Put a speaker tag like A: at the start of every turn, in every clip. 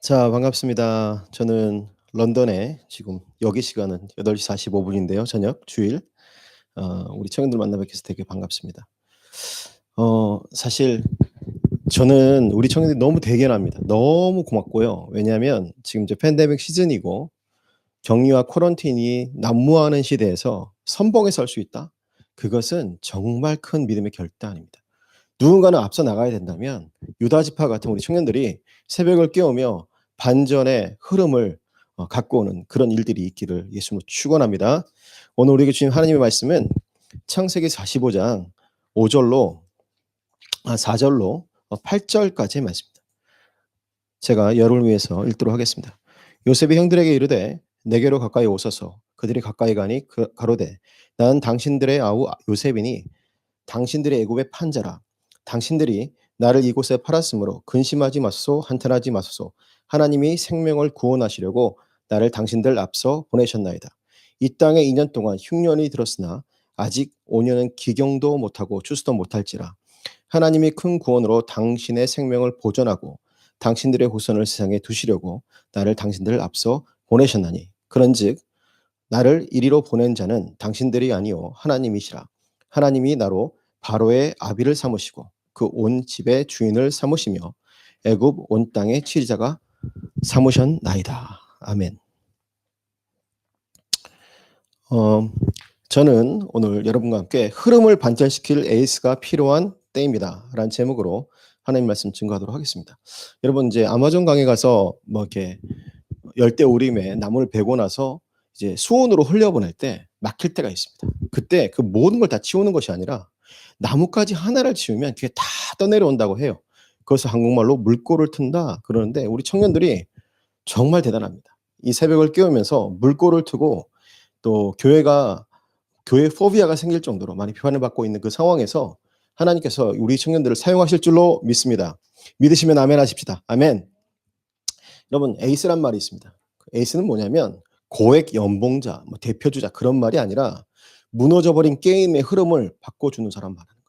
A: 자, 반갑습니다. 저는 런던에 지금 여기 시간은 8시 45 분인데요. 저녁 주일. 우리 청년들 만나 뵙게 해서 되게 반갑습니다. 사실 저는 우리 청년들이 너무 대견합니다. 너무 고맙고요. 왜냐하면 지금 이제 팬데믹 시즌이고 격리와 쿼런틴이 난무하는 시대에서 선봉에 설 수 있다? 그것은 정말 큰 믿음의 결단입니다. 누군가는 앞서 나가야 된다면 유다 지파 같은 우리 청년들이 새벽을 깨우며 반전의 흐름을 갖고 오는 그런 일들이 있기를 예수님으로 축원합니다. 오늘 우리에게 주신 하나님의 말씀은 창세기 45장 5절로 4절로 8절까지의 말씀입니다. 제가 여러분을 위해서 읽도록 하겠습니다. 요셉이 형들에게 이르되 내게로 가까이 오소서. 그들이 가까이 가니 가로되 나는 당신들의 아우 요셉이니 당신들의 애굽의 판자라. 당신들이 나를 이곳에 팔았으므로 근심하지 마소서, 한탄하지 마소서. 하나님이 생명을 구원하시려고 나를 당신들 앞서 보내셨나이다. 이 땅에 2년 동안 흉년이 들었으나 아직 5년은 기경도 못하고 추수도 못할지라. 하나님이 큰 구원으로 당신의 생명을 보존하고 당신들의 후손을 세상에 두시려고 나를 당신들 앞서 보내셨나니. 그런즉 나를 이리로 보낸 자는 당신들이 아니요 하나님이시라. 하나님이 나로 바로의 아비를 삼으시고 그 온 집의 주인을 삼으시며 애굽 온 땅의 치리자가 삼으셨나이다. 아멘. 저는 오늘 여러분과 함께 흐름을 반전시킬 에이스가 필요한 때입니다. 라는 제목으로 하나님 말씀 증거하도록 하겠습니다. 여러분 이제 아마존 강에 가서 뭐 이렇게 열대 우림에 나무를 베고 나서 이제 수온으로 흘려보낼 때 막힐 때가 있습니다. 그때 그 모든 걸 다 치우는 것이 아니라 나뭇가지 하나를 치우면 그게 다 떠내려온다고 해요. 그것을 한국말로 물꼬를 튼다 그러는데 우리 청년들이 정말 대단합니다. 이 새벽을 깨우면서 물꼬를 트고 또 교회 포비아가 생길 정도로 많이 비판을 받고 있는 그 상황에서 하나님께서 우리 청년들을 사용하실 줄로 믿습니다. 믿으시면 아멘 하십시다. 아멘. 여러분 에이스란 말이 있습니다. 에이스는 뭐냐면 고액 연봉자, 뭐 대표주자 그런 말이 아니라 무너져버린 게임의 흐름을 바꿔주는 사람 말하는 거예요.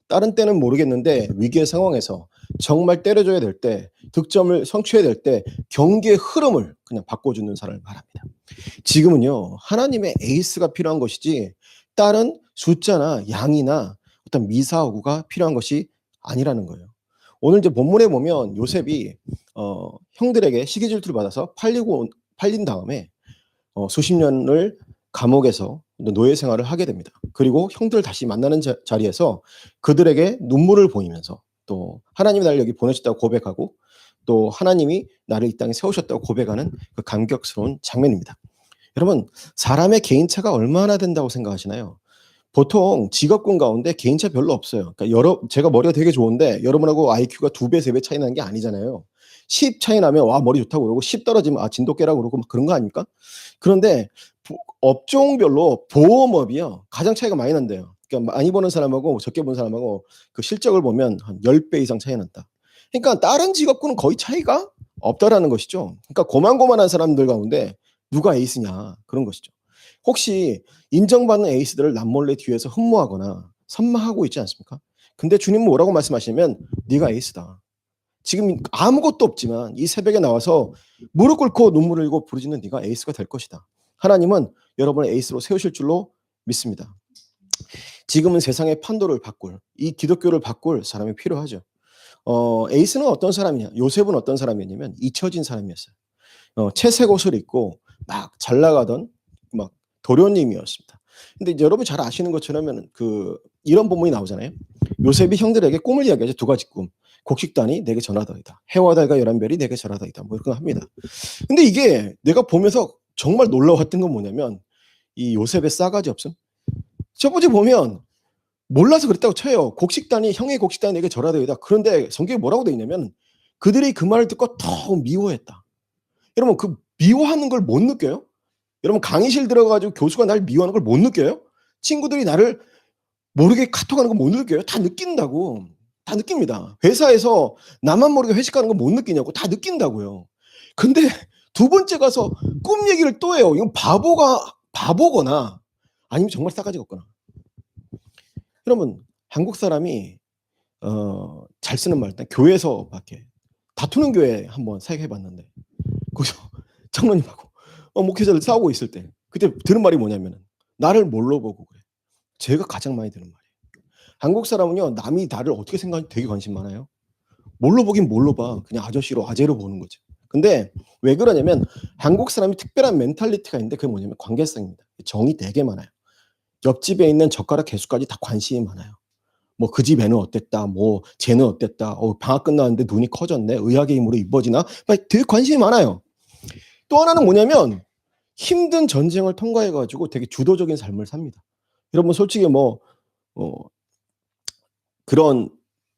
A: 다른 때는 모르겠는데 위기의 상황에서 정말 때려줘야 될 때, 득점을 성취해야 될 때 경기의 흐름을 그냥 바꿔주는 사람을 말합니다. 지금은요 하나님의 에이스가 필요한 것이지 다른 숫자나 양이나 어떤 미사오구가 필요한 것이 아니라는 거예요. 오늘 이제 본문에 보면 요셉이 형들에게 시기 질투를 받아서 팔린 다음에 수십 년을 감옥에서 노예 생활을 하게 됩니다. 그리고 형들을 다시 만나는 자리에서 그들에게 눈물을 보이면서 또 하나님이 나를 여기 보내셨다고 고백하고 또 하나님이 나를 이 땅에 세우셨다고 고백하는 그 감격스러운 장면입니다. 여러분 사람의 개인차가 얼마나 된다고 생각하시나요? 보통 직업군 가운데 개인차 별로 없어요. 그러니까 제가 머리가 되게 좋은데 여러분하고 IQ가 2배, 3배 차이 나는 게 아니잖아요. 10 차이 나면 와 머리 좋다고 그러고 10 떨어지면 아 진돗개라고 그러고 막 그런 거 아닙니까? 그런데 업종별로 보험업이요. 가장 차이가 많이 난대요. 그러니까 많이 버는 사람하고 적게 버는 사람하고 그 실적을 보면 한 10배 이상 차이 난다. 그러니까 다른 직업군은 거의 차이가 없다라는 것이죠. 그러니까 고만고만한 사람들 가운데 누가 에이스냐 그런 것이죠. 혹시 인정받는 에이스들을 남몰래 뒤에서 흠모하거나 선망하고 있지 않습니까? 근데 주님은 뭐라고 말씀하시냐면 네가 에이스다. 지금 아무것도 없지만 이 새벽에 나와서 무릎 꿇고 눈물을 흘리고 부르짖는 네가 에이스가 될 것이다. 하나님은 여러분을 에이스로 세우실 줄로 믿습니다. 지금은 세상의 판도를 바꿀 이 기독교를 바꿀 사람이 필요하죠. 에이스는 어떤 사람이냐? 요셉은 어떤 사람이었냐면 잊혀진 사람이었어요. 채색 옷을 입고 막 잘 나가던 막 도련님이었습니다. 근데 이제 여러분 잘 아시는 것처럼 이런 본문이 나오잖아요. 요셉이 형들에게 꿈을 이야기하죠. 두 가지 꿈. 곡식단이 내게 전하더이다. 해와 달과 열한 별이 내게 전하더이다. 뭐 이런 거 합니다. 근데 이게 내가 보면서 정말 놀라웠던 건 뭐냐면 이 요셉의 싸가지 없음. 첫 번째 보면 몰라서 그랬다고 쳐요. 형의 곡식단이 내게 전하더이다. 그런데 성경에 뭐라고 되어 있냐면 그들이 그 말을 듣고 더 미워했다. 여러분 그 미워하는 걸 못 느껴요? 여러분 강의실 들어가지고 교수가 날 미워하는 걸 못 느껴요? 친구들이 나를 모르게 카톡하는 거 못 느껴요? 다 느낀다고. 다 느낍니다. 회사에서 나만 모르게 회식하는 거 못 느끼냐고. 다 느낀다고요. 근데 두 번째 가서 꿈 얘기를 또 해요. 이건 바보거나 아니면 정말 싸가지가 없거나. 여러분 한국 사람이 잘 쓰는 말 일단 교회에서 밖에 다투는 교회 한번 사역해 봤는데 거기서 장로님하고 목회자들 싸우고 있을 때 그때 들은 말이 뭐냐면은 나를 뭘로 보고 그래. 제가 가장 많이 들은 말이에요. 한국 사람은요 남이 나를 어떻게 생각하는지 되게 관심 많아요. 뭘로 보긴 뭘로 봐. 그냥 아저씨로 아재로 보는 거죠. 근데 왜 그러냐면 한국 사람이 특별한 멘탈리티가 있는데 그게 뭐냐면 관계성입니다. 정이 되게 많아요. 옆집에 있는 젓가락 개수까지 다 관심이 많아요. 뭐 그 집 애는 어땠다. 뭐 쟤는 어땠다. 방학 끝났는데 눈이 커졌네. 의학의 힘으로 이뻐지나. 막 되게 관심이 많아요. 또 하나는 뭐냐면 힘든 전쟁을 통과해 가지고 되게 주도적인 삶을 삽니다. 여러분 솔직히 뭐 그런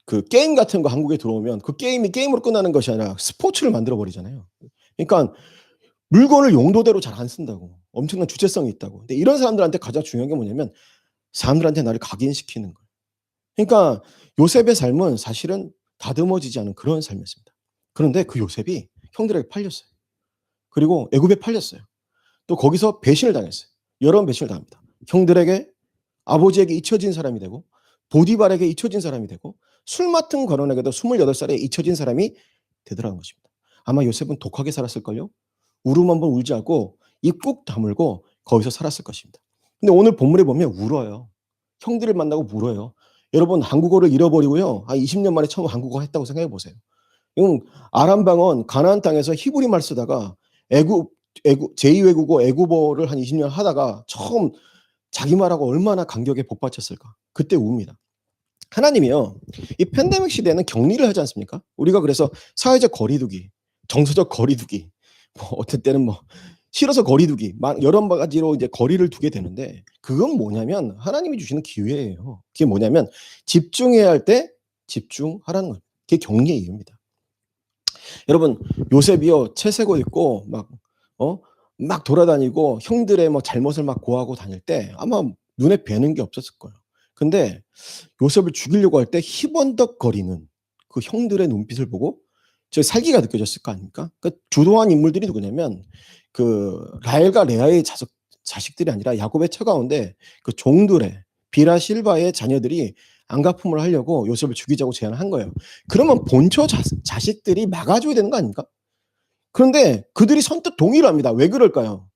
A: 그 게임 같은 거 한국에 들어오면 그 게임이 게임으로 끝나는 것이 아니라 스포츠를 만들어 버리잖아요. 그러니까 물건을 용도대로 잘 안 쓴다고. 엄청난 주체성이 있다고. 근데 이런 사람들한테 가장 중요한 게 뭐냐면 사람들한테 나를 각인시키는 거예요. 그러니까 요셉의 삶은 사실은 다듬어지지 않은 그런 삶이었습니다. 그런데 그 요셉이 형들에게 팔렸어요. 그리고 애굽에 팔렸어요. 또 거기서 배신을 당했어요. 여러 번 배신을 당합니다. 형들에게 아버지에게 잊혀진 사람이 되고 보디발에게 잊혀진 사람이 되고 술 맡은 관원에게도 28살에 잊혀진 사람이 되더라는 것입니다. 아마 요셉은 독하게 살았을걸요. 울음 한번 울지 않고 입 꾹 다물고 거기서 살았을 것입니다. 근데 오늘 본문에 보면 울어요. 형들을 만나고 울어요. 여러분 한국어를 잃어버리고요. 한 20년 만에 처음 한국어 했다고 생각해 보세요. 이건 아람 방언 가나안 땅에서 히브리 말 쓰다가 애굽 제2외국어 애굽어를 한 20년 하다가 처음 자기 말하고 얼마나 감격에 복받쳤을까. 그때 웁니다. 하나님이요. 이 팬데믹 시대에는 격리를 하지 않습니까? 우리가 그래서 사회적 거리두기, 정서적 거리두기, 뭐 어떨 때는 뭐 싫어서 거리두기, 여러 가지로 이제 거리를 두게 되는데 그건 뭐냐면 하나님이 주시는 기회예요. 그게 뭐냐면 집중해야 할 때 집중하라는 거예요. 그게 격리의 이유입니다. 여러분 요셉이요 채색옷 입고 막 돌아다니고 형들의 뭐 잘못을 막 고하고 다닐 때 아마 눈에 뵈는 게 없었을 거예요. 근데 요셉을 죽이려고 할 때 희번덕거리는 그 형들의 눈빛을 보고 저 살기가 느껴졌을 거 아닙니까? 그 주도한 인물들이 누구냐면 그 라헬과 레아의 자식들이 아니라 야곱의 처 가운데 그 종들의 비라 실바의 자녀들이 안가품을 하려고 요셉을 죽이자고 제안을 한 거예요. 그러면 본처 자식들이 막아줘야 되는 거 아닙니까? 그런데 그들이 선뜻 동의를 합니다. 왜 그럴까요?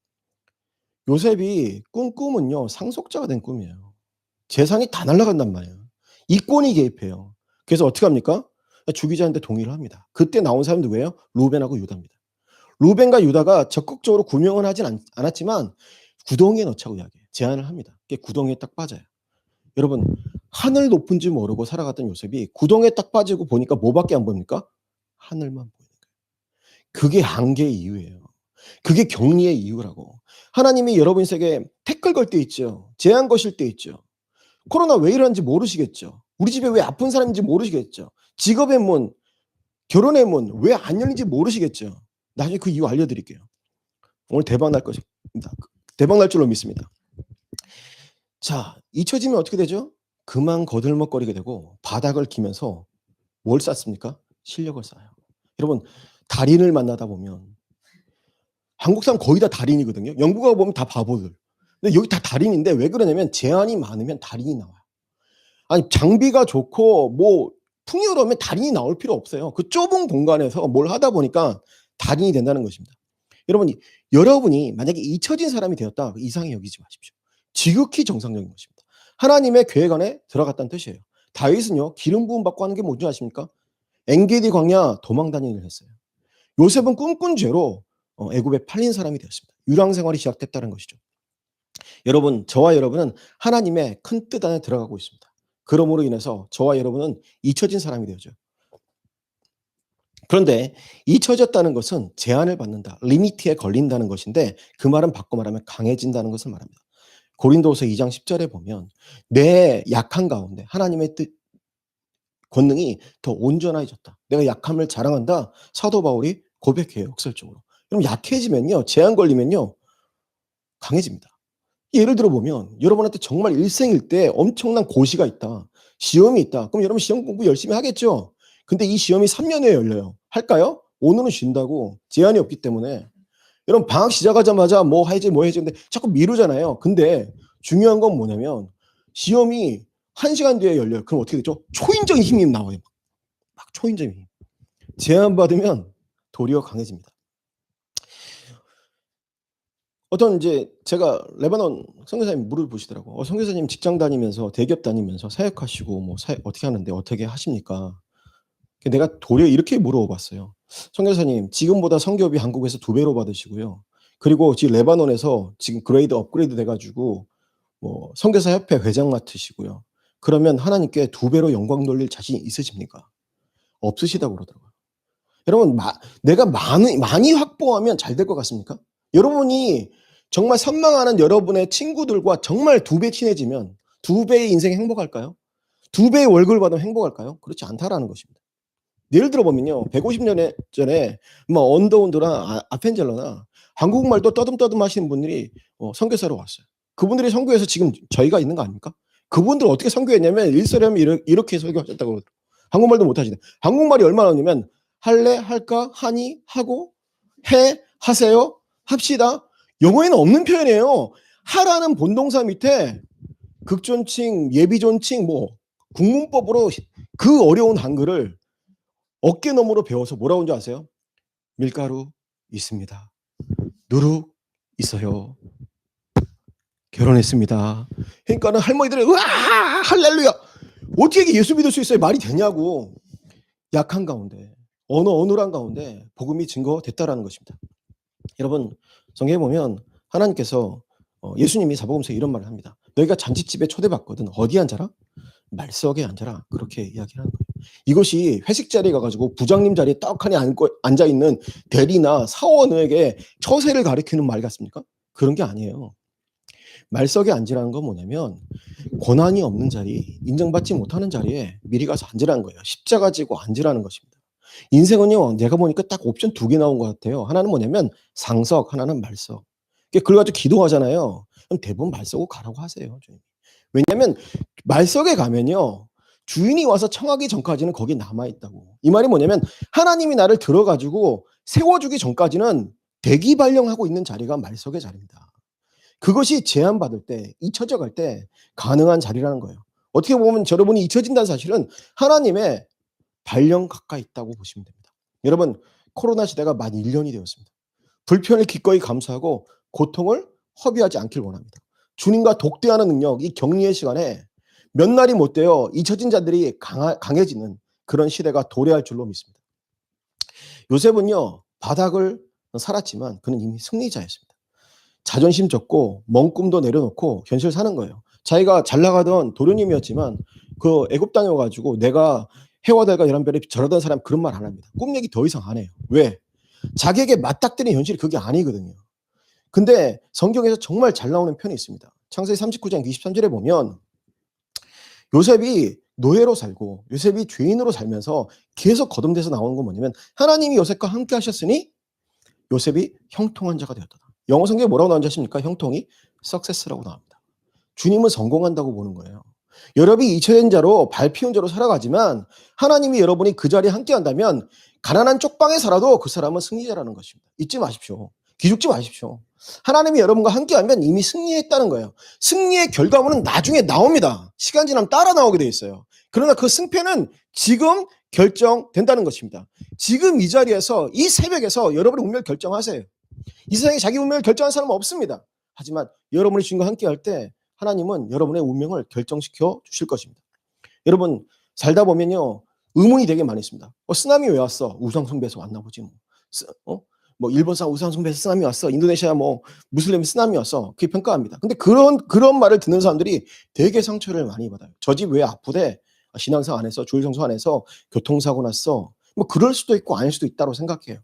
A: 요셉이 꾼 꿈은요 상속자가 된 꿈이에요. 재산이 다 날아간단 말이에요. 이권이 개입해요. 그래서 어떻게 합니까? 죽이자는데 동의를 합니다. 그때 나온 사람들 왜요? 루벤하고 유다입니다. 루벤과 유다가 적극적으로 구명은 하진 않았지만 구덩이에 넣자고 이야기해요. 제안을 합니다. 그게 구덩이에 딱 빠져요. 여러분 하늘 높은 줄 모르고 살아갔던 요셉이 구덩이에 딱 빠지고 보니까 뭐밖에 안 보입니까? 하늘만 보이는 거예요. 그게 한계의 이유예요. 그게 격리의 이유라고. 하나님이 여러분 인생에 태클 걸 때 있죠. 제한 거실 때 있죠. 코로나 왜 이러는지 모르시겠죠. 우리 집에 왜 아픈 사람인지 모르시겠죠. 직업의 문, 결혼의 문 왜 안 열린지 모르시겠죠. 나중에 그 이유 알려드릴게요. 오늘 대박 날 것입니다. 대박 날 줄로 믿습니다. 자, 잊혀지면 어떻게 되죠? 그만 거들먹거리게 되고 바닥을 기면서 뭘 쌓습니까? 실력을 쌓아요. 여러분 달인을 만나다 보면 한국 사람 거의 다 달인이거든요. 영국 가고 보면 다 바보들. 근데 여기 다 달인인데 왜 그러냐면 제한이 많으면 달인이 나와요. 아니 장비가 좋고 뭐 풍요로우면 달인이 나올 필요 없어요. 그 좁은 공간에서 뭘 하다 보니까 달인이 된다는 것입니다. 여러분이 만약에 잊혀진 사람이 되었다. 이상히 여기지 마십시오. 지극히 정상적인 것입니다. 하나님의 계획 안에 들어갔다는 뜻이에요. 다윗은요 기름 부음 받고 하는 게 뭔지 아십니까? 엔게디 광야 도망 다니기를 했어요. 요셉은 꿈꾼 죄로 애굽에 팔린 사람이 되었습니다. 유랑 생활이 시작됐다는 것이죠. 여러분, 저와 여러분은 하나님의 큰 뜻 안에 들어가고 있습니다. 그러므로 인해서 저와 여러분은 잊혀진 사람이 되죠. 그런데 잊혀졌다는 것은 제한을 받는다. 리미트에 걸린다는 것인데 그 말은 바꿔 말하면 강해진다는 것을 말합니다. 고린도후서 2장 10절에 보면 내 약한 가운데 하나님의 뜻 권능이 더 온전해졌다. 내가 약함을 자랑한다. 사도 바울이 고백해요. 역설적으로. 그럼 약해지면요. 제한 걸리면요. 강해집니다. 예를 들어 보면 여러분한테 정말 일생일 때 엄청난 고시가 있다. 시험이 있다. 그럼 여러분 시험 공부 열심히 하겠죠. 근데 이 시험이 3년 후에 열려요. 할까요? 오늘은 쉰다고 제한이 없기 때문에. 여러분 방학 시작하자마자 뭐 해야지 뭐 해야지 근데 자꾸 미루잖아요. 근데 중요한 건 뭐냐면 시험이 1시간 뒤에 열려요. 그럼 어떻게 되죠? 초인적인 힘이 나와요. 막 초인적인 힘. 제한받으면 도리어 강해집니다. 어떤 이제 제가 레바논 선교사님 물을 보시더라고. 선교사님 직장 다니면서 대기업 다니면서 사역하시고 뭐 사역 어떻게 하는데 어떻게 하십니까? 내가 도리어 이렇게 물어봤어요. 선교사님 지금보다 선교비 한국에서 2배로 받으시고요. 그리고 지금 레바논에서 지금 그레이드 업그레이드 돼 가지고 뭐 선교사 협회 회장 맡으시고요. 그러면 하나님께 2배로 영광 돌릴 자신 있으십니까? 없으시다고 그러더라고요. 여러분 내가 많이 확보하면 잘 될 것 같습니까? 여러분이 정말 선망하는 여러분의 친구들과 정말 2배 친해지면 2배의 인생이 행복할까요? 2배의 월급을 받으면 행복할까요? 그렇지 않다라는 것입니다. 예를 들어 보면요. 150년 전에 뭐 언더운드나 아펜젤러나 한국말도 떠듬떠듬 하시는 분들이 선교사로 왔어요. 그분들이 선교해서 지금 저희가 있는 거 아닙니까? 그분들 어떻게 선교했냐면 일설하면 이렇게 설교하셨다고 그러더라고요. 한국말도 못 하시네. 한국말이 얼마나 하냐면 할래, 할까, 하니, 하고, 해, 하세요, 합시다. 영어에는 없는 표현이에요. 하라는 본동사 밑에 극존칭, 예비존칭, 뭐 국문법으로 그 어려운 한글을 어깨너머로 배워서 뭐라고 하는 줄 아세요? 밀가루 있습니다. 누룩 있어요. 결혼했습니다. 그러니까는 할머니들은 으아 할렐루야. 어떻게 예수 믿을 수 있어요? 말이 되냐고. 약한 가운데 어눌한 가운데 복음이 증거됐다라는 것입니다. 여러분 성경에 보면 하나님께서 예수님이 사복음서에 이런 말을 합니다. 너희가 잔치집에 초대받거든 어디 앉아라? 말석에 앉아라. 그렇게 이야기를 하는 거예요. 이것이 회식 자리에 가가지고 부장님 자리에 떡하니 앉아있는 대리나 사원에게 처세를 가리키는 말 같습니까? 그런 게 아니에요. 말석에 앉으라는 건 뭐냐면 권한이 없는 자리, 인정받지 못하는 자리에 미리 가서 앉으라는 거예요. 십자가 지고 앉으라는 것입니다. 인생은요, 내가 보니까 딱 옵션 2개 나온 것 같아요. 하나는 뭐냐면 상석, 하나는 말석. 그래가지고 기도하잖아요. 그럼 대부분 말석으로 가라고 하세요. 왜냐하면 말석에 가면요, 주인이 와서 청하기 전까지는 거기 남아있다고. 이 말이 뭐냐면 하나님이 나를 들어가지고 세워주기 전까지는 대기 발령하고 있는 자리가 말석의 자리입니다. 그것이 제한받을 때, 잊혀져 갈 때 가능한 자리라는 거예요. 어떻게 보면 여러분이 잊혀진다는 사실은 하나님의 발령 가까이 있다고 보시면 됩니다. 여러분, 코로나 시대가 만 1년이 되었습니다. 불편을 기꺼이 감수하고 고통을 허비하지 않길 원합니다. 주님과 독대하는 능력, 이 격리의 시간에 몇 날이 못 되어 잊혀진 자들이 강해지는 그런 시대가 도래할 줄로 믿습니다. 요셉은요, 바닥을 살았지만 그는 이미 승리자였습니다. 자존심 접고 먼 꿈도 내려놓고 현실 사는 거예요. 자기가 잘 나가던 도련님이었지만 그 애굽 땅에 와가지고 내가 해와 달과 열한 별에 절하던 사람 그런 말 안 합니다. 꿈 얘기 더 이상 안 해요. 왜? 자기에게 맞닥뜨린 현실이 그게 아니거든요. 근데 성경에서 정말 잘 나오는 편이 있습니다. 창세기 39장 23절에 보면 요셉이 노예로 살고 요셉이 죄인으로 살면서 계속 거듭돼서 나오는 건 뭐냐면 하나님이 요셉과 함께 하셨으니 요셉이 형통한 자가 되었다. 영어 성경에 뭐라고 나오는지 아십니까? 형통이 success라고 나옵니다. 주님은 성공한다고 보는 거예요. 여러분이 잊혀진 자로 밟히운 자로 살아가지만 하나님이 여러분이 그 자리에 함께 한다면 가난한 쪽방에 살아도 그 사람은 승리자라는 것입니다. 잊지 마십시오. 기죽지 마십시오. 하나님이 여러분과 함께하면 이미 승리했다는 거예요. 승리의 결과물은 나중에 나옵니다. 시간 지나면 따라 나오게 돼 있어요. 그러나 그 승패는 지금 결정된다는 것입니다. 지금 이 자리에서 이 새벽에서 여러분의 운명을 결정하세요. 이 세상에 자기 운명을 결정한 사람은 없습니다. 하지만 여러분이 주님과 함께할 때 하나님은 여러분의 운명을 결정시켜 주실 것입니다. 여러분 살다 보면요 의문이 되게 많이 있습니다. 쓰나미 왜 왔어? 우상숭배에서 왔나 보지 뭐 일본산 우상숭배에서 쓰나미 왔어. 인도네시아 뭐 무슬림 쓰나미 왔어. 그게 평가합니다. 근데 그런 말을 듣는 사람들이 되게 상처를 많이 받아요. 저 집 왜 아프대? 신앙생 안에서 주일성수 안에서 교통사고 났어. 뭐 그럴 수도 있고 아닐 수도 있다고 생각해요.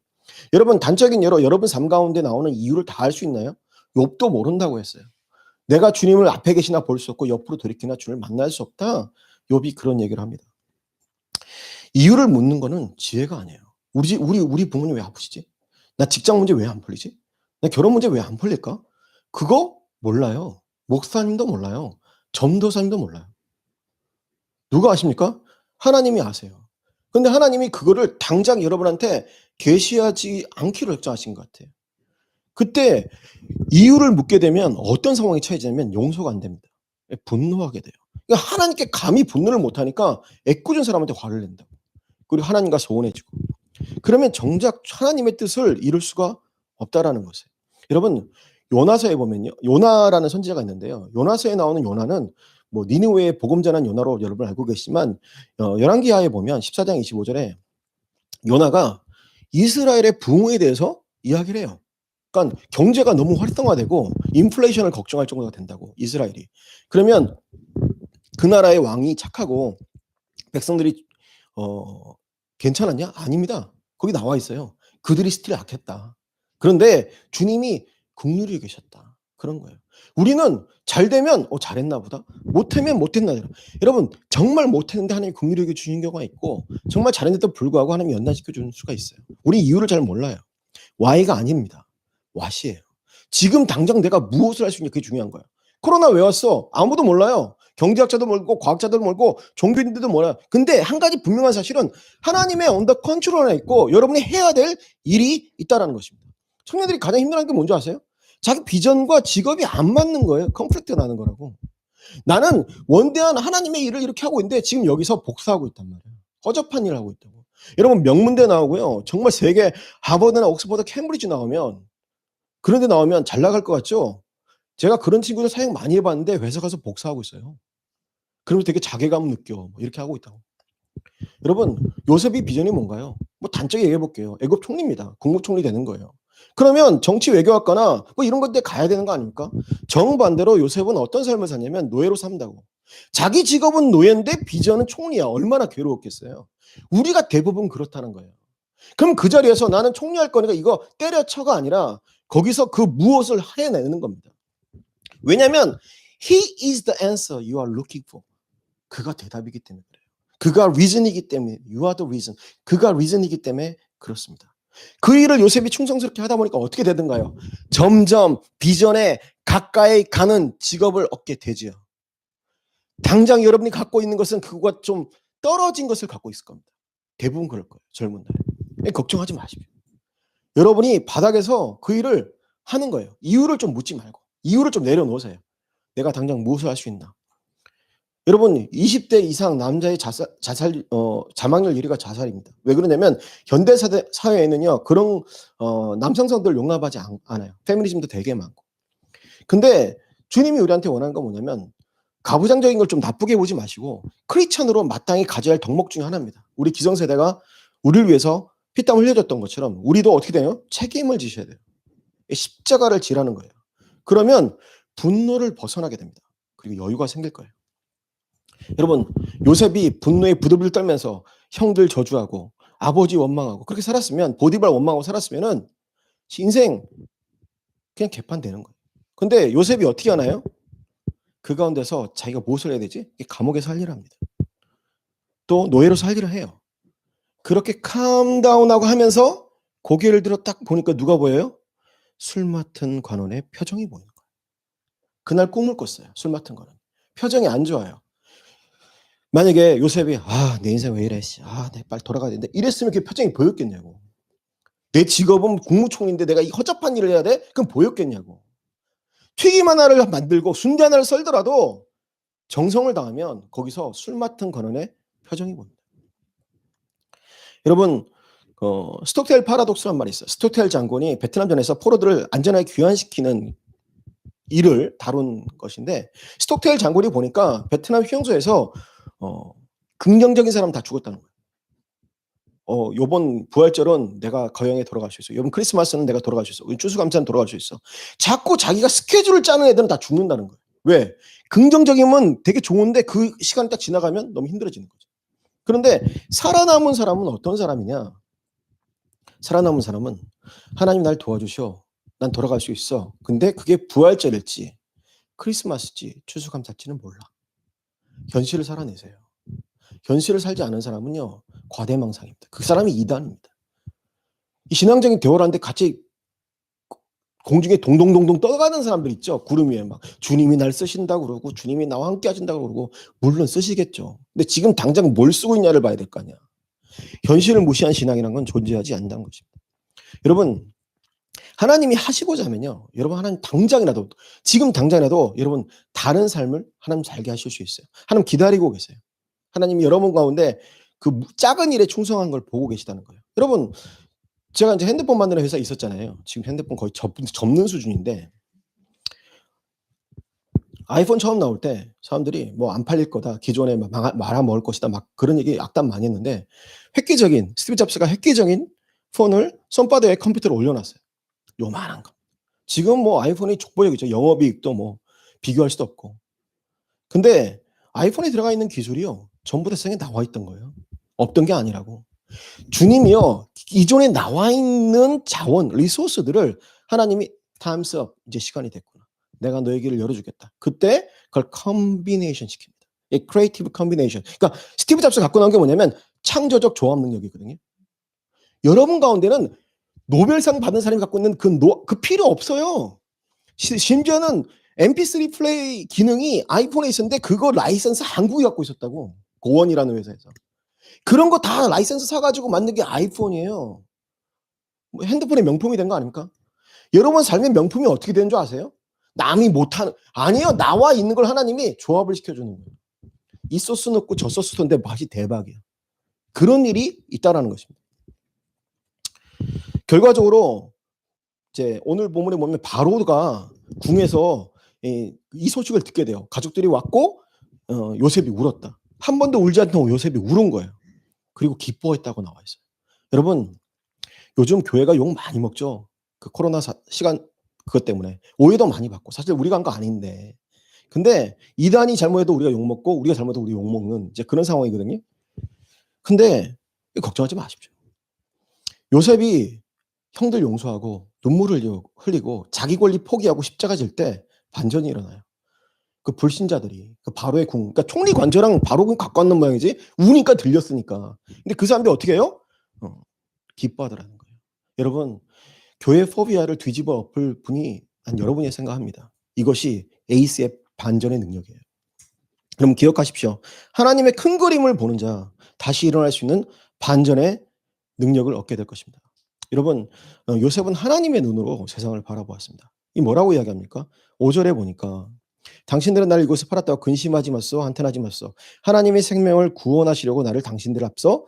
A: 여러분 단적인 예로 여러분 삶 가운데 나오는 이유를 다 알 수 있나요? 욥도 모른다고 했어요. 내가 주님을 앞에 계시나 볼 수 없고 옆으로 돌이키나 주님을 만날 수 없다. 욥이 그런 얘기를 합니다. 이유를 묻는 거는 지혜가 아니에요. 우리 부모님 왜 아프시지? 나 직장 문제 왜 안 풀리지? 나 결혼 문제 왜 안 풀릴까? 그거 몰라요. 목사님도 몰라요. 전도사님도 몰라요. 누가 아십니까? 하나님이 아세요. 근데 하나님이 그거를 당장 여러분한테 계시하지 않기로 결정하신 것 같아요. 그때 이유를 묻게 되면 어떤 상황이 처해지냐면 용서가 안 됩니다. 분노하게 돼요. 그러니까 하나님께 감히 분노를 못하니까 애꿎은 사람한테 화를 낸다고. 그리고 하나님과 소원해지고. 그러면 정작 하나님의 뜻을 이룰 수가 없다라는 것이에요. 여러분 요나서에 보면요. 요나라는 선지자가 있는데요. 요나서에 나오는 요나는 뭐 니느웨에 복음 전한 요나로 여러분 알고 계시지만 열왕기하에 보면 14장 25절에 요나가 이스라엘의 부흥에 대해서 이야기를 해요. 그러니까 경제가 너무 활성화되고 인플레이션을 걱정할 정도가 된다고 이스라엘이. 그러면 그 나라의 왕이 착하고 백성들이 괜찮았냐? 아닙니다. 거기 나와 있어요. 그들이 스틸 악했다. 그런데 주님이 긍휼히 계셨다. 그런 거예요. 우리는 잘 되면 잘했나 보다. 못하면 못했나 보다. 여러분 정말 못했는데 하나님이 긍휼히 여겨 주신 경우가 있고 정말 잘했는데도 불구하고 하나님이 연단시켜 주는 수가 있어요. 우리 이유를 잘 몰라요. Y가 아닙니다. What이에요. 지금 당장 내가 무엇을 할 수 있냐 그게 중요한 거예요. 코로나 왜 왔어? 아무도 몰라요. 경제학자도 모르고 과학자도 모르고 종교인들도 몰라요. 근데 한 가지 분명한 사실은 하나님의 언더 컨트롤 안에 있고 여러분이 해야 될 일이 있다는 것입니다. 청년들이 가장 힘들어하는 게 뭔지 아세요? 자기 비전과 직업이 안 맞는 거예요. 컨플릭트가 나는 거라고. 나는 원대한 하나님의 일을 이렇게 하고 있는데 지금 여기서 복사하고 있단 말이에요. 허접한 일을 하고 있다고. 여러분 명문대 나오고요. 정말 세계 하버드나 옥스퍼드, 캠브리지 나오면 그런 데 나오면 잘 나갈 것 같죠? 제가 그런 친구들 사역 많이 해봤는데 회사 가서 복사하고 있어요. 그러면 되게 자괴감 느껴. 이렇게 하고 있다고. 여러분 요셉이 비전이 뭔가요? 뭐 단적이 얘기해 볼게요. 애굽 총리입니다. 국무총리 되는 거예요. 그러면 정치 외교학과나 뭐 이런 건데 가야 되는 거 아닙니까? 정반대로 요셉은 어떤 삶을 사냐면 노예로 산다고. 자기 직업은 노예인데 비전은 총리야. 얼마나 괴로웠겠어요. 우리가 대부분 그렇다는 거예요. 그럼 그 자리에서 나는 총리할 거니까 이거 때려쳐가 아니라 거기서 그 무엇을 해내는 겁니다. 왜냐하면 He is the answer you are looking for. 그가 대답이기 때문에 그래요. 그가 reason이기 때문에 you are the reason. 그가 reason이기 때문에 그렇습니다. 그 일을 요셉이 충성스럽게 하다 보니까 어떻게 되든가요? 점점 비전에 가까이 가는 직업을 얻게 되지요. 당장 여러분이 갖고 있는 것은 그거와 좀 떨어진 것을 갖고 있을 겁니다. 대부분 그럴 거예요. 젊은 날에. 걱정하지 마십시오. 여러분이 바닥에서 그 일을 하는 거예요. 이유를 좀 묻지 말고 이유를 좀 내려놓으세요. 내가 당장 무엇을 할 수 있나. 여러분 20대 이상 남자의 자망률 1위가 자살입니다. 왜 그러냐면 현대 사회에는요 그런 남성성들 용납하지 않아요. 페미니즘도 되게 많고. 근데 주님이 우리한테 원하는 건 뭐냐면 가부장적인 걸 좀 나쁘게 보지 마시고 크리스천으로 마땅히 가져야 할 덕목 중에 하나입니다. 우리 기성세대가 우리를 위해서 피땀 흘려줬던 것처럼 우리도 어떻게 돼요? 책임을 지셔야 돼요. 십자가를 지라는 거예요. 그러면 분노를 벗어나게 됩니다. 그리고 여유가 생길 거예요. 여러분 요셉이 분노에 부들부들 떨면서 형들 저주하고 아버지 원망하고 그렇게 살았으면 보디발 원망하고 살았으면은 인생 그냥 개판되는 거예요. 근데 요셉이 어떻게 하나요? 그 가운데서 자기가 무엇을 해야 되지? 감옥에서 살 일을 합니다. 또 노예로서 할 일을 해요. 그렇게 캄다운하고 하면서 고개를 들어 딱 보니까 누가 보여요? 술 맡은 관원의 표정이 보이는 거예요. 그날 꿈을 꿨어요. 술 맡은 관원. 표정이 안 좋아요. 만약에 요셉이 내 인생 왜 이래? 내 빨리 돌아가야 되는데 이랬으면 그 표정이 보였겠냐고. 내 직업은 국무총리인데 내가 이 허접한 일을 해야 돼? 그럼 보였겠냐고. 튀김 하나를 만들고 순대 하나를 썰더라도 정성을 다하면 거기서 술 맡은 관원의 표정이 보입니다. 여러분 스톡텔 파라독스란 말이 있어요. 스톡텔 장군이 베트남전에서 포로들을 안전하게 귀환시키는 일을 다룬 것인데 스톡텔 장군이 보니까 베트남 휴양소에서 긍정적인 사람 다 죽었다는 거예요. 요번 부활절은 내가 거영에 돌아갈 수 있어. 요번 크리스마스는 내가 돌아갈 수 있어. 추수감사는 돌아갈 수 있어. 자꾸 자기가 스케줄을 짜는 애들은 다 죽는다는 거예요. 왜? 긍정적이면 되게 좋은데 그 시간이 딱 지나가면 너무 힘들어지는 거죠. 그런데 살아남은 사람은 어떤 사람이냐? 살아남은 사람은 하나님 날 도와주셔. 난 돌아갈 수 있어. 근데 그게 부활절일지 크리스마스지 추수감사일지는 몰라. 현실을 살아내세요. 현실을 살지 않은 사람은요. 과대망상입니다. 그 사람이 이단입니다. 이 신앙적인 대화를 하는데 같이 공중에 동동동동 떠가는 사람들 있죠. 구름 위에 막 주님이 날 쓰신다고 그러고 주님이 나와 함께 하신다고 그러고 물론 쓰시겠죠. 근데 지금 당장 뭘 쓰고 있냐를 봐야 될 거 아니야. 현실을 무시한 신앙이라는 건 존재하지 않는다는 것입니다. 여러분 하나님이 하시고자 하면요. 여러분 하나님 당장이라도 지금 당장이라도 여러분 다른 삶을 하나님 살게 하실 수 있어요. 하나님 기다리고 계세요. 하나님이 여러분 가운데 그 작은 일에 충성한 걸 보고 계시다는 거예요. 여러분 제가 이제 핸드폰 만드는 회사에 있었잖아요. 지금 핸드폰 거의 접는 수준인데 아이폰 처음 나올 때 사람들이 뭐 안 팔릴 거다. 기존에 막 말아먹을 것이다. 막 그런 얘기 악담 많이 했는데 획기적인 스티브 잡스가 획기적인 폰을 손바닥에 컴퓨터를 올려놨어요. 요만한 거. 지금 뭐 아이폰이 족보적이죠. 영업이익도 뭐 비교할 수도 없고. 근데 아이폰에 들어가 있는 기술이요. 전부 다 세상에 나와 있던 거예요. 없던 게 아니라고. 주님이요. 기존에 나와 있는 자원, 리소스들을 하나님이 time's up. 이제 시간이 됐구나. 내가 너의 길을 열어주겠다. 그때 그걸 컨비네이션 시킵니다. 이 크리에이티브 컨비네이션. 그러니까 스티브 잡스 갖고 나온 게 뭐냐면 창조적 조합 능력이거든요. 여러분 가운데는 노벨상 받은 사람이 갖고 있는 그 필요 없어요. 심지어는 MP3 플레이 기능이 아이폰에 있었는데 그거 라이선스 한국이 갖고 있었다고. 고원이라는 회사에서. 그런 거 다 라이선스 사가지고 만든 게 아이폰이에요. 뭐 핸드폰의 명품이 된 거 아닙니까? 여러분 삶의 명품이 어떻게 되는 줄 아세요? 남이 못하는, 아니에요. 나와 있는 걸 하나님이 조합을 시켜주는 거예요. 이 소스 넣고 저 소스 넣는데 맛이 대박이야. 그런 일이 있다라는 것입니다. 결과적으로 이제 오늘 본문에 보면 바로가 궁에서 이 소식을 듣게 돼요. 가족들이 왔고 요셉이 울었다. 한 번도 울지 않던 요셉이 울은 거예요. 그리고 기뻐했다고 나와 있어요. 여러분 요즘 교회가 욕 많이 먹죠. 그 코로나 시간 그것 때문에 오해도 많이 받고 사실 우리가 한 거 아닌데 근데 이단이 잘못해도 우리가 욕 먹고 우리가 잘못해도 우리 욕 먹는 이제 그런 상황이거든요. 근데 걱정하지 마십시오. 요셉이 형들 용서하고 눈물을 흘리고 자기 권리 포기하고 십자가 질 때 반전이 일어나요. 그 불신자들이 그 바로의 궁, 그러니까 총리 관저랑 바로군 갖고 왔는 모양이지 우니까 들렸으니까. 근데 그 사람들이 어떻게 해요? 기뻐하더라는 거예요. 여러분 교회 포비아를 뒤집어 엎을 분이 난 여러분이 생각합니다. 이것이 에이스의 반전의 능력이에요. 그럼 기억하십시오. 하나님의 큰 그림을 보는 자 다시 일어날 수 있는 반전의 능력을 얻게 될 것입니다. 여러분 요셉은 하나님의 눈으로 세상을 바라보았습니다. 이 뭐라고 이야기합니까? 5절에 보니까 당신들은 나를 이곳에 팔았다고 근심하지 마소 한탄하지 마소 하나님의 생명을 구원하시려고 나를 당신들 앞서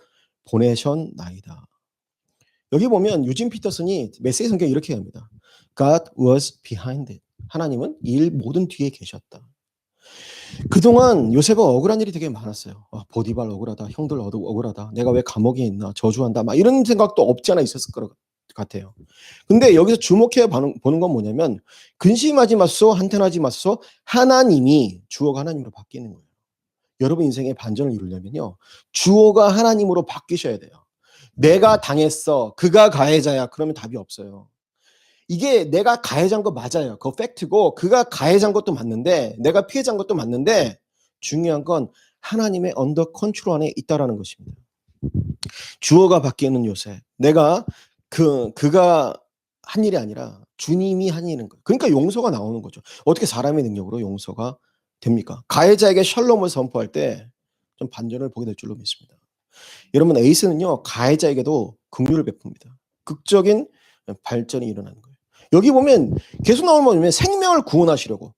A: 보내셨나이다. 여기 보면 유진 피터슨이 메시지 성경에 이렇게 합니다. God was behind it. 하나님은 일 모든 뒤에 계셨다. 그동안 요셉은 억울한 일이 되게 많았어요. 보디발 억울하다. 형들 억울하다. 내가 왜 감옥에 있나. 저주한다. 막 이런 생각도 없지 않아 있었을 것 같아요. 근데 여기서 주목해 보는 건 뭐냐면 근심하지 마소. 한탄하지 마소. 하나님이 주어가 하나님으로 바뀌는 거예요. 여러분 인생의 반전을 이루려면요. 주어가 하나님으로 바뀌셔야 돼요. 내가 당했어. 그가 가해자야. 그러면 답이 없어요. 이게 내가 가해자인 거 맞아요. 그거 팩트고 그가 가해자인 것도 맞는데 내가 피해자인 것도 맞는데 중요한 건 하나님의 언더 컨트롤 안에 있다라는 것입니다. 주어가 바뀌는 요새 내가 그가 한 일이 아니라 주님이 한 일인 거예요. 그러니까 용서가 나오는 거죠. 어떻게 사람의 능력으로 용서가 됩니까? 가해자에게 샬롬을 선포할 때 좀 반전을 보게 될 줄로 믿습니다. 여러분 에이스는요 가해자에게도 긍휼을 베풉니다. 극적인 발전이 일어나는 거예요. 여기 보면 계속 나오는 거 보면 생명을 구원하시려고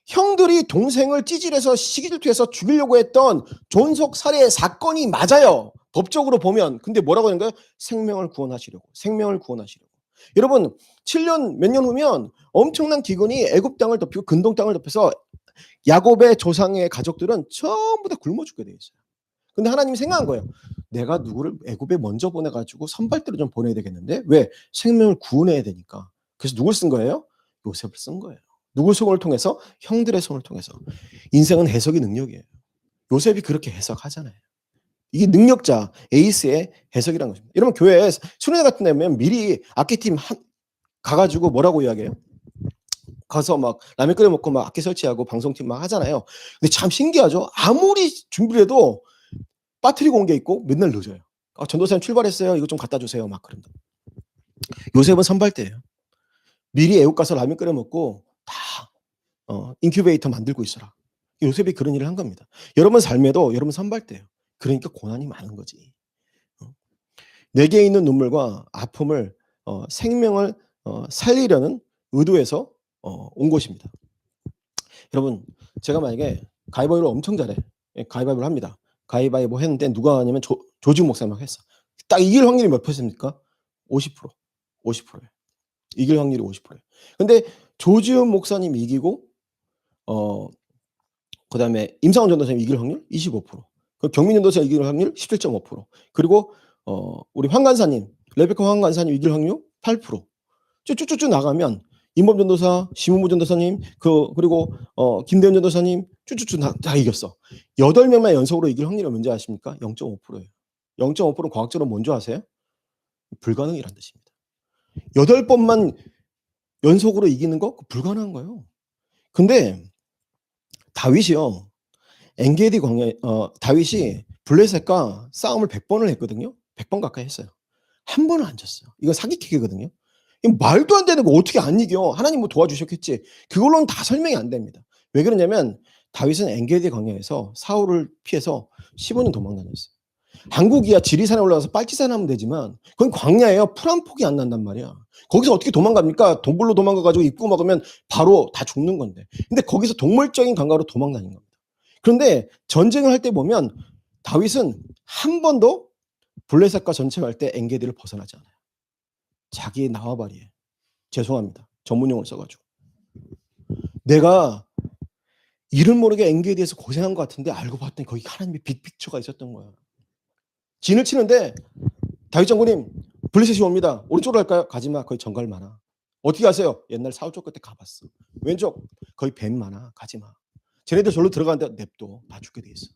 A: 형들이 동생을 찌질해서 시기질투해서 죽이려고 했던 존속 살해 사건이 맞아요. 법적으로 보면. 근데 뭐라고 하는 거예요? 생명을 구원하시려고. 생명을 구원하시려고. 여러분 7년 몇 년 후면 엄청난 기근이 애굽 땅을 덮이고 근동 땅을 덮여서 야곱의 조상의 가족들은 전부 다 굶어 죽게 돼 있어요. 근데 하나님이 생각한 거예요. 내가 누구를 애굽에 먼저 보내가지고 선발대로 좀 보내야 되겠는데 왜? 생명을 구원해야 되니까. 그래서 누굴 쓴 거예요? 요셉을 쓴 거예요. 누굴 손을 통해서? 형들의 손을 통해서. 인생은 해석이 능력이에요. 요셉이 그렇게 해석하잖아요. 이게 능력자 에이스의 해석이라는 것입니다. 여러분 교회에 수련회 같은 데 보면 미리 악기팀 가가지고 뭐라고 이야기해요? 가서 막 라면 끓여 먹고 막 악기 설치하고 방송팀 막 하잖아요. 근데 참 신기하죠. 아무리 준비를 해도 빠뜨리고 온 게 있고 맨날 늦어요. 전도사님 출발했어요. 이거 좀 갖다 주세요. 막 그런다. 요셉은 선발대예요. 미리 애국 가서 라면 끓여 먹고 다 인큐베이터 만들고 있어라. 요셉이 그런 일을 한 겁니다. 여러분 삶에도 여러분 선발대예요. 그러니까 고난이 많은 거지. 내게 있는 눈물과 아픔을 생명을 살리려는 의도에서 온 것입니다. 여러분 제가 만약에 가위바위보를 엄청 잘해. 가위바위보를 합니다. 가위바위보 했는데 누가 하냐면 조지훈 목사님 막 했어. 딱 이길 확률이 몇 퍼센트입니까? 50%. 50%예요. 이길 확률이 50%예요. 근데 조지훈 목사님 이기고 어 그다음에 임상훈 전도사님 이길 확률 25%. 그 경민 전도사 이길 확률 17.5%. 그리고 우리 황 간사님, 레베카 황 간사님 이길 확률 8%. 쭉쭉쭉쭉 나가면 임범 전도사, 심은무 전도사님, 그리고 김대현 전도사님 쭉쭉쭉 다 이겼어. 8명만 연속으로 이길 확률이 뭔지 아십니까? 0.5%예요. 0.5%는 과학적으로 뭔지 아세요? 불가능이란 뜻입니다. 8번만 연속으로 이기는 거 불가능한 거예요. 근데 다윗이요. 엔게디 광야 다윗이 블레셋과 싸움을 100번을 했거든요. 100번 가까이 했어요. 한 번은 안 졌어요. 이거 사기캐기거든요. 말도 안 되는 거 어떻게 안 이겨? 하나님 뭐 도와주셨겠지. 그걸로는 다 설명이 안 됩니다. 왜 그러냐면 다윗은 엔게디 광야에서 사울을 피해서 15년 도망 다녔어요. 한국이야 지리산에 올라가서 빨치산 하면 되지만 그건 광야예요. 풀 한 폭이 안 난단 말이야. 거기서 어떻게 도망갑니까? 동굴로 도망가가지고 입구 먹으면 바로 다 죽는 건데. 근데 거기서 동물적인 감각으로 도망 다닌 겁니다. 그런데 전쟁을 할 때 보면 다윗은 한 번도 블레셋과 전쟁할 때 엔게디를 벗어나지 않아요. 자기縄발이에요. 죄송합니다. 전문용어를 써가지고. 내가 이름 모르게 엔게디에서 고생한 것 같은데 알고 봤더니 거기 하나님의 빅픽처가 있었던 거야. 진을 치는데 다윗 장군님 블레셋이 옵니다. 오른쪽으로 갈까요? 가지마. 거기 정갈 많아. 어떻게 하세요? 옛날 사울 쪽 끝에 가봤어. 왼쪽 거기 뱀 많아. 가지마. 쟤네들 절로 들어가는데 냅둬. 다 죽게 돼 있어.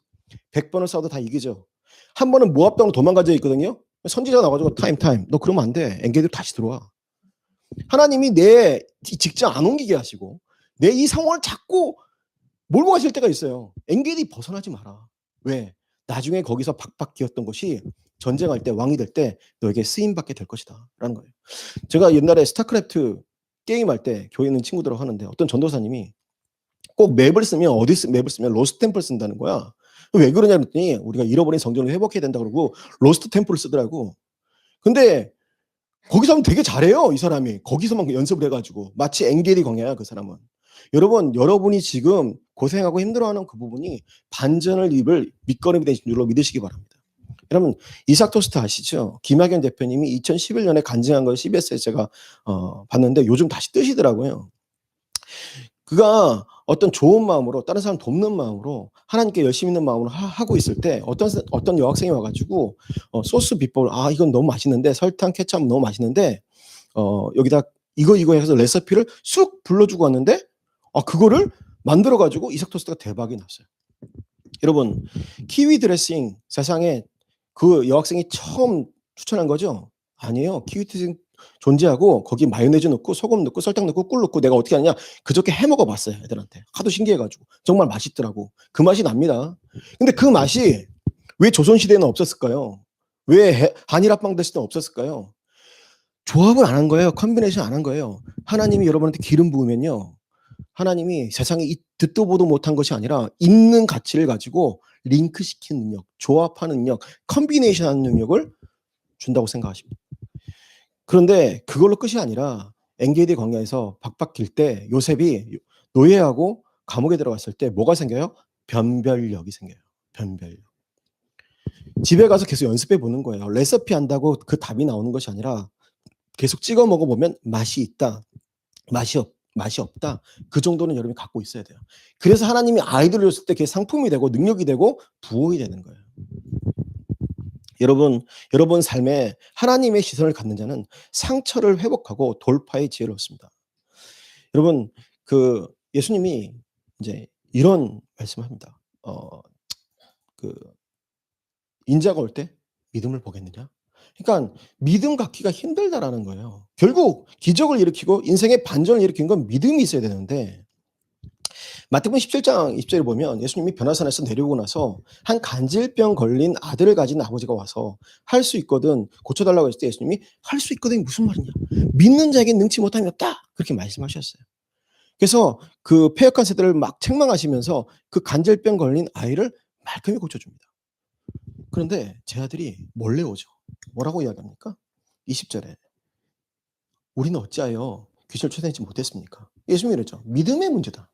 A: 100번을 싸워도 다 이기죠. 한 번은 모압 땅으로 도망가져 있거든요. 선지자가 나와가지고 타임 너 그러면 안 돼. 엔게디 다시 들어와. 하나님이 내 직장 안 옮기게 하시고 내 이 상황을 자꾸 몰고 가실 때가 있어요. 엔게디 벗어나지 마라. 왜? 나중에 거기서 박박 기었던 것이 전쟁할 때 왕이 될 때 너에게 쓰임받게 될 것이다 라는 거예요. 제가 옛날에 스타크래프트 게임할 때 교회 있는 친구들하고 하는데 어떤 전도사님이 꼭 맵을 쓰면 맵을 쓰면 로스트 템플 쓴다는 거야. 왜 그러냐 그랬더니 우리가 잃어버린 성전을 회복해야 된다 그러고 로스트 템플을 쓰더라고. 근데 거기서 하면 되게 잘해요 이 사람이. 거기서만 연습을 해가지고 마치 엔게디 광야야 그 사람은. 여러분이 지금 고생하고 힘들어하는 그 부분이 반전을 입을 밑거름이 되신 줄로 믿으시기 바랍니다. 여러분 이삭 토스트 아시죠? 김학연 대표님이 2011년에 간증한 걸 CBS에 제가 봤는데 요즘 다시 뜨시더라고요. 그가 어떤 좋은 마음으로 다른 사람 돕는 마음으로 하나님께 열심히 있는 마음으로 하고 있을 때 어떤 여학생이 와가지고 소스 비법을 이건 너무 맛있는데 설탕 케찹 너무 맛있는데 여기다 이거 해서 레시피를 쑥 불러주고 왔는데 그거를 만들어가지고 이삭 토스트가 대박이 났어요. 여러분 키위 드레싱 세상에 그 여학생이 처음 추천한 거죠? 아니에요. 키위 드레싱 존재하고 거기 마요네즈 넣고 소금 넣고 설탕 넣고 꿀 넣고 내가 어떻게 하냐 그저께 해먹어 봤어요 애들한테. 하도 신기해가지고 정말 맛있더라고. 그 맛이 납니다. 근데 그 맛이 왜 조선시대에는 없었을까요? 왜 한일 합방 됐을 때 없었을까요? 조합을 안 한 거예요. 컨비네이션 안 한 거예요. 하나님이 여러분한테 기름 부으면요 하나님이 세상에 듣도 보도 못한 것이 아니라 있는 가치를 가지고 링크시키는 능력, 조합하는 능력, 컨비네이션 하는 능력을 준다고 생각하십니다. 그런데 그걸로 끝이 아니라 엔게디 광야에서 박박 길 때 요셉이 노예하고 감옥에 들어갔을 때 뭐가 생겨요? 변별력이 생겨요. 변별력. 집에 가서 계속 연습해 보는 거예요. 레시피 한다고 그 답이 나오는 것이 아니라 계속 찍어 먹어보면 맛이 있다. 맛이 없다. 그 정도는 여러분이 갖고 있어야 돼요. 그래서 하나님이 아이들을 줬을 때 그게 상품이 되고 능력이 되고 부흥이 되는 거예요. 여러분 삶에 하나님의 시선을 갖는 자는 상처를 회복하고 돌파의 지혜를 얻습니다. 여러분 예수님이 이제 이런 말씀을 합니다. 인자가 올 때 믿음을 보겠느냐? 그러니까 믿음 갖기가 힘들다라는 거예요. 결국 기적을 일으키고 인생의 반전을 일으킨 건 믿음이 있어야 되는데 마태복음 17장 20절에 보면 예수님이 변화산에서 내려오고 나서 한 간질병 걸린 아들을 가진 아버지가 와서 할 수 있거든 고쳐달라고 했을 때 예수님이 할 수 있거든이 무슨 말이냐? 믿는 자에게 능치 못함이 없다. 그렇게 말씀하셨어요. 그래서 그 폐역한 세대를 막 책망하시면서 그 간질병 걸린 아이를 말끔히 고쳐줍니다. 그런데 제 아들이 몰래 오죠. 뭐라고 이야기합니까? 20절에 우리는 어찌하여 귀신을 쫓아내지 못했습니까? 예수님이 이랬죠. 믿음의 문제다.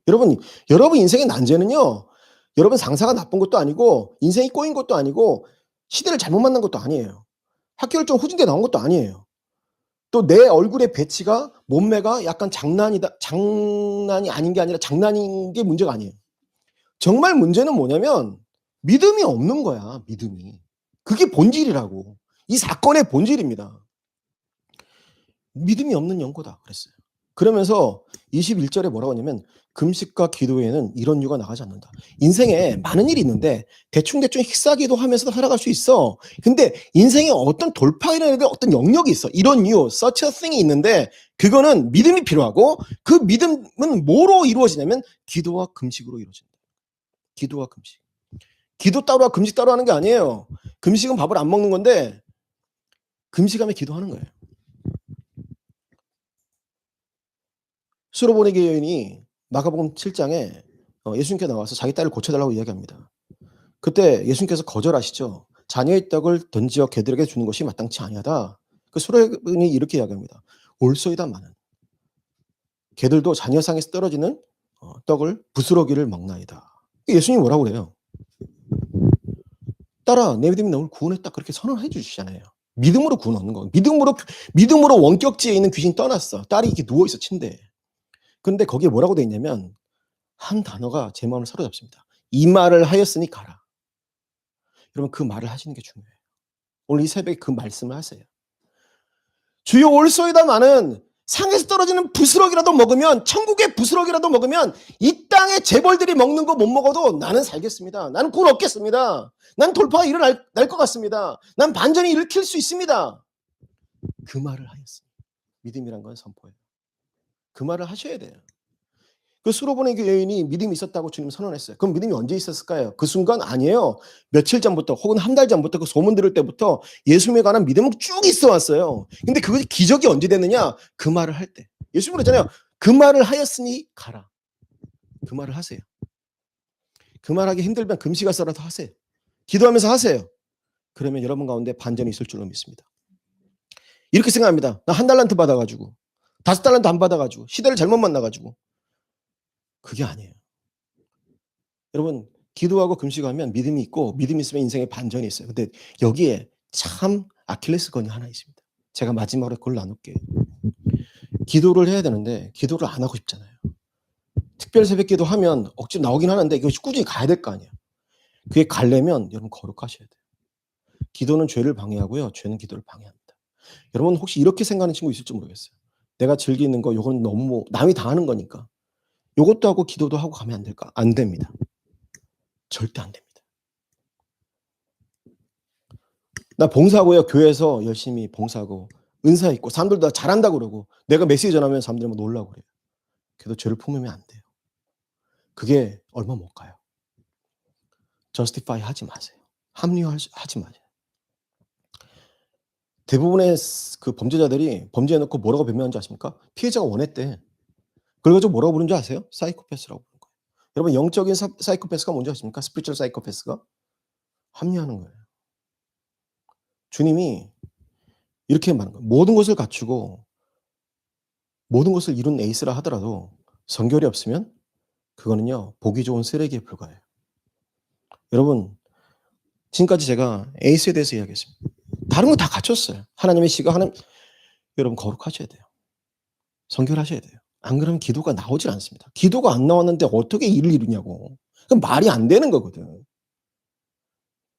A: 여러분 인생의 난제는요. 여러분 상사가 나쁜 것도 아니고 인생이 꼬인 것도 아니고 시대를 잘못 만난 것도 아니에요. 학교를 좀 후진대 나온 것도 아니에요. 또 내 얼굴의 배치가 몸매가 약간 장난이 아닌 게 아니라 장난인 게 문제가 아니에요. 정말 문제는 뭐냐면 믿음이 없는 거야, 믿음이. 그게 본질이라고. 이 사건의 본질입니다. 믿음이 없는 연고다 그랬어요. 그러면서 21절에 뭐라고 하냐면 금식과 기도에는 이런 유가 나가지 않는다. 인생에 많은 일이 있는데 대충대충 힉사기도 하면서도 살아갈 수 있어. 근데 인생에 어떤 돌파해야 될 어떤 영역이 있어. 이런 유, such a thing이 있는데 그거는 믿음이 필요하고 그 믿음은 뭐로 이루어지냐면 기도와 금식으로 이루어진다. 기도와 금식. 기도 따로와 금식 따로 하는 게 아니에요. 금식은 밥을 안 먹는 건데 금식하면 기도하는 거예요. 수로보내기 여인이 마가복음 7장에 예수님께 나와서 자기 딸을 고쳐달라고 이야기합니다. 그때 예수님께서 거절하시죠. 자녀의 떡을 던지어 개들에게 주는 것이 마땅치 아니하다. 그 수로보니 이렇게 이야기합니다. 올소이다마는 개들도 자녀 상에서 떨어지는 떡을 부스러기를 먹나이다. 예수님이 뭐라고 그래요? 딸아, 내 믿음이 너를 구원했다. 그렇게 선언해 주시잖아요. 믿음으로 구원 얻는 거. 믿음으로 원격지에 있는 귀신 떠났어. 딸이 이렇게 누워있어, 침대에. 근데 거기에 뭐라고 돼 있냐면 한 단어가 제 마음을 사로잡습니다. 이 말을 하였으니 가라. 여러분 그 말을 하시는 게 중요해요. 오늘 이 새벽에 그 말씀을 하세요. 주여 올소이다마는 상에서 떨어지는 부스러기라도 먹으면 천국의 부스러기라도 먹으면 이 땅의 재벌들이 먹는 거 못 먹어도 나는 살겠습니다. 나는 구원 얻겠습니다. 난 돌파가 일어날 것 같습니다. 난 반전이 일으킬 수 있습니다. 그 말을 하였습니다. 믿음이란 건 선포예요. 그 말을 하셔야 돼요. 그 수로보내기 여인이 믿음이 있었다고 주님 선언했어요. 그럼 믿음이 언제 있었을까요? 그 순간 아니에요. 며칠 전부터 혹은 한 달 전부터 그 소문 들을 때부터 예수님에 관한 믿음은 쭉 있어 왔어요. 근데 그것이 기적이 언제 됐느냐? 그 말을 할 때. 예수님 그랬잖아요. 그 말을 하였으니 가라. 그 말을 하세요. 그 말하기 힘들면 금식하서라도 하세요. 기도하면서 하세요. 그러면 여러분 가운데 반전이 있을 줄로 믿습니다. 이렇게 생각합니다. 나 한 달란트 받아가지고 5달란트 안 받아가지고 시대를 잘못 만나가지고 그게 아니에요. 여러분 기도하고 금식하면 믿음이 있고 믿음이 있으면 인생에 반전이 있어요. 근데 여기에 참 아킬레스건이 하나 있습니다. 제가 마지막으로 그걸 나눌게요. 기도를 해야 되는데 기도를 안 하고 싶잖아요. 특별 새벽 기도 하면 억지로 나오긴 하는데 이거 꾸준히 가야 될 거 아니에요. 그게 가려면 여러분 거룩하셔야 돼요. 기도는 죄를 방해하고요. 죄는 기도를 방해합니다. 여러분 혹시 이렇게 생각하는 친구 있을지 모르겠어요. 내가 즐기는 거 이건 너무 남이 다 하는 거니까 이것도 하고 기도도 하고 가면 안 될까? 안 됩니다. 절대 안 됩니다. 나 봉사하고요. 교회에서 열심히 봉사하고 은사 있고 사람들도 잘한다고 그러고 내가 메시지 전하면 사람들이 뭐 놀라고 그래요. 그래도 죄를 품으면 안 돼요. 그게 얼마 못 가요. 저스티파이 하지 마세요. 합리화하지 마세요. 대부분의 그 범죄자들이 범죄해놓고 뭐라고 변명한지 아십니까? 피해자가 원했대. 그래가지고 뭐라고 부르는 줄 아세요? 사이코패스라고 부르는 거예요. 여러분 영적인 사이코패스가 뭔지 아십니까? 스피리추얼 사이코패스가 합리화하는 거예요. 주님이 이렇게 말하는 거예요. 모든 것을 갖추고 모든 것을 이룬 에이스라 하더라도 성결이 없으면 그거는요 보기 좋은 쓰레기에 불과해요. 여러분 지금까지 제가 에이스에 대해서 이야기했습니다. 다른 거 다 갖췄어요. 하나님의 시가 여러분 거룩하셔야 돼요. 성결하셔야 돼요. 안 그러면 기도가 나오질 않습니다. 기도가 안 나왔는데 어떻게 일을 이루냐고. 그럼 말이 안 되는 거거든.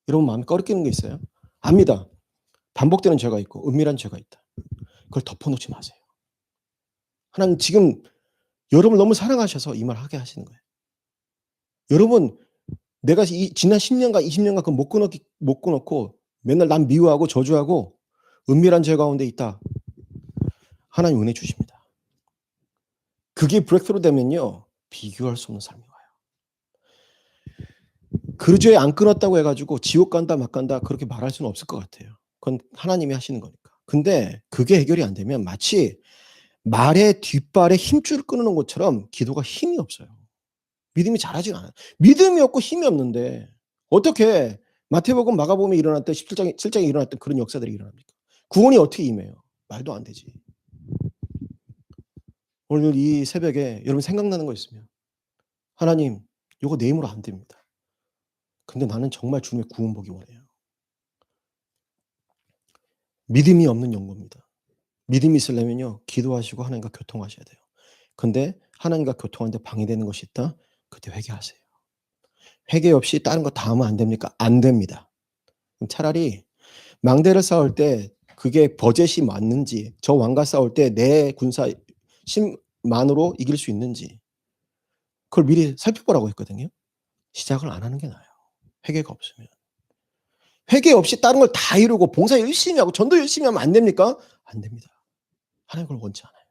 A: 여러분 마음에 꺼리끼는 게 있어요? 압니다. 반복되는 죄가 있고 은밀한 죄가 있다. 그걸 덮어놓지 마세요. 하나님 지금 여러분을 너무 사랑하셔서 이 말 하게 하시는 거예요. 여러분 내가 지난 10년간 20년간 그거 못 끊었고 맨날 남 미워하고 저주하고 은밀한 죄 가운데 있다. 하나님 은혜 주십니다. 그게 브레이크스루 되면요. 비교할 수 없는 삶이 와요. 그 죄 안 끊었다고 해가지고 지옥 간다 막 간다 그렇게 말할 수는 없을 것 같아요. 그건 하나님이 하시는 거니까. 근데 그게 해결이 안 되면 마치 말의 뒷발에 힘줄을 끊는 것처럼 기도가 힘이 없어요. 믿음이 자라지가 않아요. 믿음이 없고 힘이 없는데 어떻게 마태복음 마가복음에 일어났던 17장에 일어났던 그런 역사들이 일어납니까? 구원이 어떻게 임해요? 말도 안 되지. 오늘 이 새벽에 여러분 생각나는 거 있으면 하나님 이거 내 힘으로 안 됩니다. 근데 나는 정말 주님의 구원 보기 원해요. 믿음이 없는 연고입니다. 믿음이 있으려면요. 기도하시고 하나님과 교통하셔야 돼요. 근데 하나님과 교통하는데 방해되는 것이 있다? 그때 회개하세요. 회개 없이 다른 거 다 하면 안 됩니까? 안 됩니다. 차라리 망대를 쌓을 때 그게 버젯이 맞는지, 저 왕과 싸울 때 내 군사 힘만으로 이길 수 있는지 그걸 미리 살펴보라고 했거든요. 시작을 안 하는 게 나아요. 회개가 없으면. 회개 없이 다른 걸 다 이루고 봉사 열심히 하고 전도 열심히 하면 안 됩니까? 안 됩니다. 하나님 그걸 원치 않아요.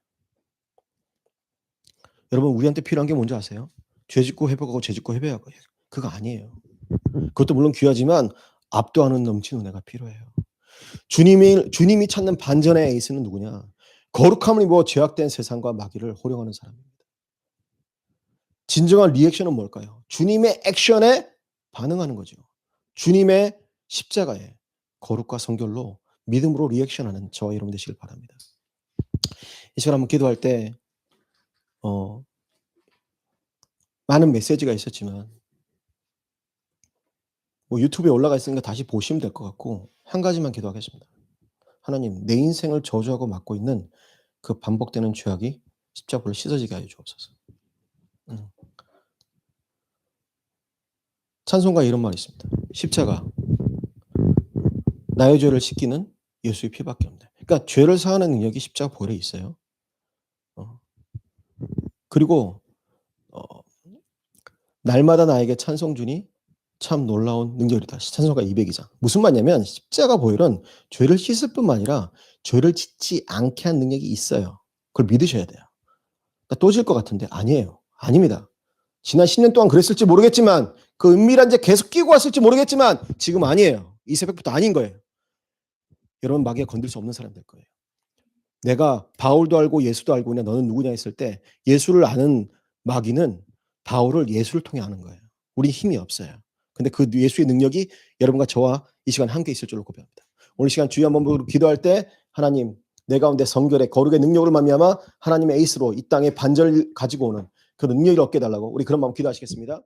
A: 여러분 우리한테 필요한 게 뭔지 아세요? 죄 짓고 회복하고 죄 짓고 회개하고 그거 아니에요. 그것도 물론 귀하지만 압도하는 넘치는 은혜가 필요해요. 주님이 찾는 반전의 에이스는 누구냐? 거룩함을 입어 죄악된 세상과 마귀를 호령하는 사람입니다. 진정한 리액션은 뭘까요? 주님의 액션에 반응하는 거죠. 주님의 십자가에 거룩과 성결로 믿음으로 리액션하는 저와 여러분 되시길 바랍니다. 이 시간 한번 기도할 때 많은 메시지가 있었지만 뭐 유튜브에 올라가 있으니까 다시 보시면 될 것 같고 한 가지만 기도하겠습니다. 하나님 내 인생을 저주하고 맡고 있는 그 반복되는 죄악이 십자가로 씻어지게 하여 주옵소서. 찬송가에 이런 말이 있습니다. 십자가 나의 죄를 씻기는 예수의 피밖에 없네. 그러니까 죄를 사하는 능력이 십자가 보혈에 있어요. 그리고 날마다 나에게 찬송 주니 참 놀라운 능력이다. 찬송가 202장. 무슨 말이냐면 십자가 보혈은 죄를 씻을 뿐만 아니라 죄를 짓지 않게 한 능력이 있어요. 그걸 믿으셔야 돼요. 그러니까 또 질 것 같은데 아니에요. 아닙니다. 지난 10년 동안 그랬을지 모르겠지만 그 은밀한 죄 계속 끼고 왔을지 모르겠지만 지금 아니에요. 이 새벽부터 아닌 거예요. 여러분 마귀가 건들 수 없는 사람 될 거예요. 내가 바울도 알고 예수도 알고 그냥 너는 누구냐 했을 때 예수를 아는 마귀는 바울을 예수를 통해 아는 거예요. 우리 힘이 없어요. 근데 그 예수의 능력이 여러분과 저와 이 시간 함께 있을 줄로 고백합니다. 오늘 시간 주여 한번 기도할 때 하나님 내 가운데 성결의 거룩의 능력으로 말미암아 하나님의 에이스로 이 땅에 반전을 가지고 오는 그 능력을 얻게 해달라고 우리 그런 마음 기도하시겠습니다.